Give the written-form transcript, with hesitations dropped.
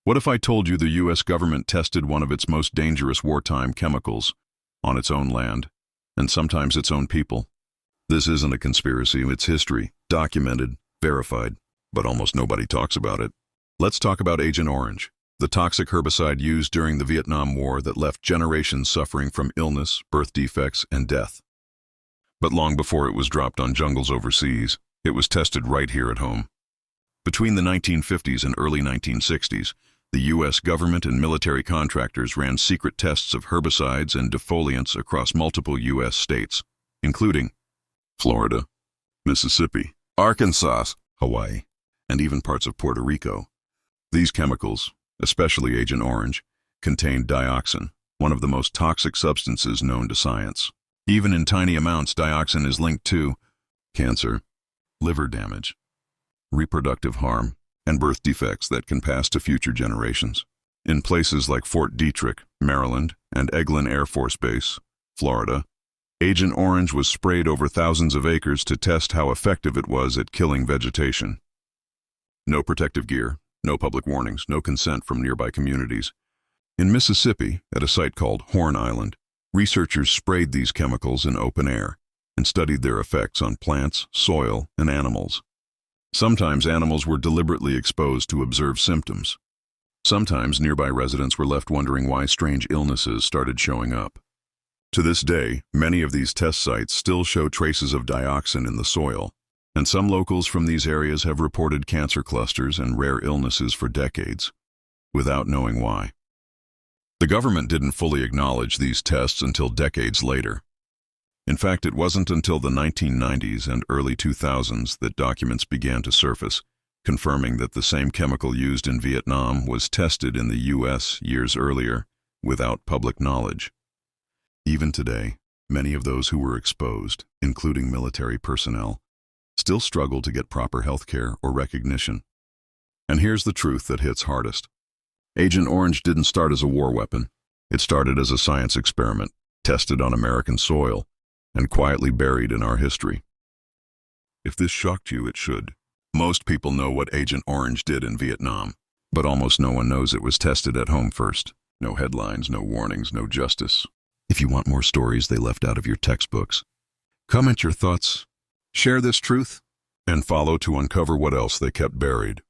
What if I told you the U.S. government tested one of its most dangerous wartime chemicals on its own land, and sometimes its own people? This isn't a conspiracy, it's history, documented, verified, but almost nobody talks about it. Let's talk about Agent Orange, the toxic herbicide used during the Vietnam War that left generations suffering from illness, birth defects, and death. But long before it was dropped on jungles overseas, it was tested right here at home. Between the 1950s and early 1960s, the U.S. government and military contractors ran secret tests of herbicides and defoliants across multiple U.S. states, including Florida, Mississippi, Arkansas, Hawaii, and even parts of Puerto Rico. These chemicals, especially Agent Orange, contained dioxin, one of the most toxic substances known to science. Even in tiny amounts, dioxin is linked to cancer, liver damage, reproductive harm, and birth defects that can pass to future generations. In places like Fort Detrick, Maryland, and Eglin Air Force Base, Florida, Agent Orange was sprayed over thousands of acres to test how effective it was at killing vegetation. No protective gear, no public warnings, no consent from nearby communities. In Mississippi, at a site called Horn Island, researchers sprayed these chemicals in open air and studied their effects on plants, soil, and animals. Sometimes animals were deliberately exposed to observe symptoms. Sometimes nearby residents were left wondering why strange illnesses started showing up. To this day, many of these test sites still show traces of dioxin in the soil, and some locals from these areas have reported cancer clusters and rare illnesses for decades, without knowing why. The government didn't fully acknowledge these tests until decades later. In fact, it wasn't until the 1990s and early 2000s that documents began to surface, confirming that the same chemical used in Vietnam was tested in the U.S. years earlier, without public knowledge. Even today, many of those who were exposed, including military personnel, still struggle to get proper health care or recognition. And here's the truth that hits hardest. Agent Orange didn't start as a war weapon. It started as a science experiment, tested on American soil, and quietly buried in our history. If this shocked you, it should. Most people know what Agent Orange did in Vietnam, but almost no one knows it was tested at home first. No headlines, no warnings, no justice. If you want more stories they left out of your textbooks, comment your thoughts, share this truth, and follow to uncover what else they kept buried.